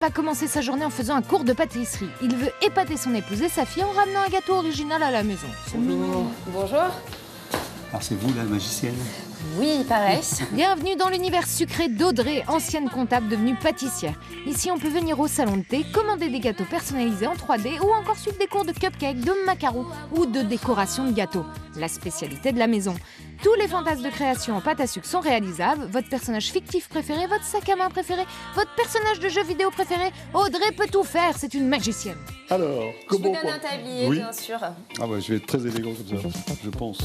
Va commencer sa journée en faisant un cours de pâtisserie. Il veut épater son épouse et sa fille en ramenant un gâteau original à la maison. C'est mignon. Bonjour. Alors c'est vous la magicienne? Oui, pareil. Bienvenue dans l'univers sucré d'Audrey, ancienne comptable devenue pâtissière. Ici, on peut venir au salon de thé, commander des gâteaux personnalisés en 3D ou encore suivre des cours de cupcake, de macarons ou de décoration de gâteaux. La spécialité de la maison. Tous les fantasmes de création en pâte à sucre sont réalisables. Votre personnage fictif préféré, votre sac à main préféré, votre personnage de jeu vidéo préféré. Audrey peut tout faire, c'est une magicienne. Alors, Je vous donne un tablier, Oui. bien sûr. Ah ouais, je vais être très élégant comme ça, je pense.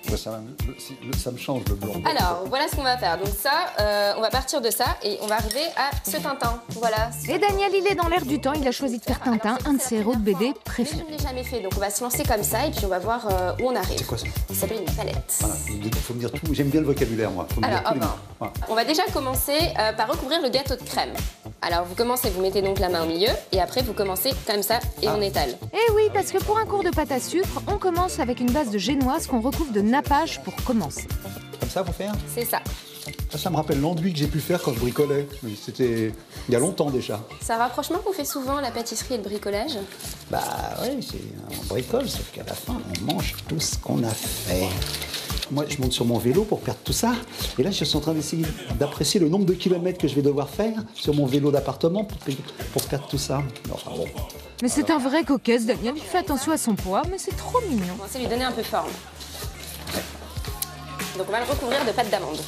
Ouais, ça me change le blanc. Alors, voilà ce qu'on va faire. Donc ça, on va partir de ça et on va arriver à ce Tintin. Voilà. Et Daniel, il est dans l'air du temps, il a choisi de faire Tintin, un de ses héros de BD Mais préférés. je ne l'ai jamais fait, donc on va se lancer comme ça et puis on va voir où on arrive. C'est quoi ça? Ça s'appelle une palette. Voilà, il faut me dire tout. J'aime bien le vocabulaire, moi. Faut me Alors, dire tous les hop, mots. Voilà. On va déjà commencer par recouvrir le gâteau de crème. Alors vous commencez, vous mettez donc la main au milieu et après vous commencez comme ça et on étale. Eh oui, parce que pour un cours de pâte à sucre, on commence avec une base de génoise qu'on recouvre de nappage pour commencer. Comme ça, faut faire? C'est ça. Ça me rappelle l'enduit que j'ai pu faire quand je bricolais. C'était il y a longtemps déjà. C'est un rapprochement qu'on fait souvent, la pâtisserie et le bricolage. Bah oui, on bricole, sauf qu'à la fin, on mange tout ce qu'on a fait. Moi, je monte sur mon vélo pour perdre tout ça. Et là, je suis en train d'essayer d'apprécier le nombre de kilomètres que je vais devoir faire sur mon vélo d'appartement pour perdre tout ça. Enfin, bon. Mais c'est un vrai cocasse, Daniel, il fait attention à son poids, mais c'est trop mignon. On va lui donner un peu forme. Donc on va le recouvrir de pâte d'amande.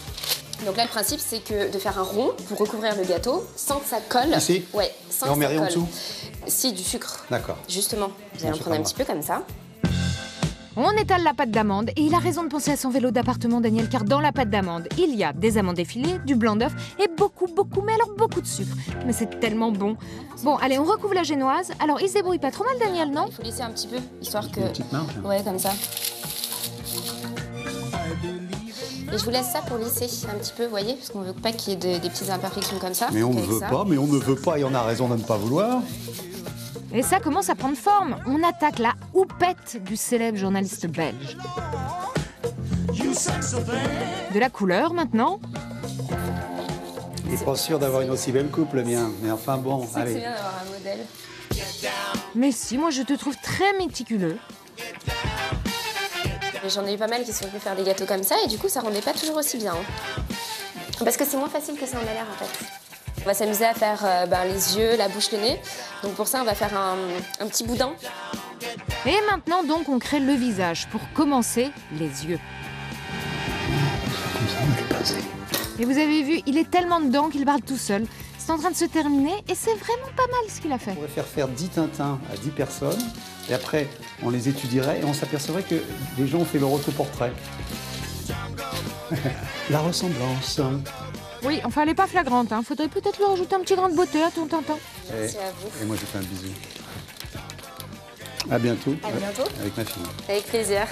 Donc là, le principe, c'est que de faire un rond pour recouvrir le gâteau sans que ça colle. Ici? Ouais, sans Et on que met ça rien en colle. dessous? Si, du sucre. D'accord. Justement, vous allez Non, en c'est prendre pas un petit peu comme ça. On étale la pâte d'amande et il a raison de penser à son vélo d'appartement, Daniel, car dans la pâte d'amande, il y a des amandes effilées, du blanc d'œuf et beaucoup, mais alors beaucoup de sucre. Mais c'est tellement bon. Bon, allez, on recouvre la génoise. Alors, il se débrouille pas trop mal, Daniel, non? Il faut laisser un petit peu, histoire que... Une petite marge. Ouais, comme ça. Et je vous laisse ça pour lisser un petit peu, vous voyez, parce qu'on veut pas qu'il y ait des petites imperfections comme ça. Mais on ne Avec veut ça. pas, mais on ne veut pas et on a raison de ne pas vouloir. Et ça commence à prendre forme. On attaque la houppette du célèbre journaliste belge. De la couleur, maintenant. Il n'est pas sûr d'avoir une aussi belle coupe, le mien. Mais enfin bon, C'est allez. bien d'avoir un modèle. Mais si, moi, je te trouve très méticuleux. J'en ai eu pas mal qui sont venus faire des gâteaux comme ça et du coup ça rendait pas toujours aussi bien. Parce que c'est moins facile que ça en a l'air en fait. On va s'amuser à faire les yeux, la bouche, le nez. Donc pour ça on va faire un petit boudin. Et maintenant, donc, on crée le visage. Pour commencer, les yeux. Comme ça, on va le pincer. Et vous avez vu, il est tellement dedans qu'il parle tout seul. C'est en train de se terminer et c'est vraiment pas mal ce qu'il a fait. On pourrait faire 10 Tintins à 10 personnes, et après, on les étudierait et on s'apercevrait que les gens ont fait leur autoportrait. La ressemblance. Oui, enfin, elle est pas flagrante. Faudrait peut-être lui rajouter un petit grain de beauté à ton Tintin. Merci à vous. Et moi, je fais un bisou. À bientôt. À bientôt. Avec ma fille. Avec plaisir.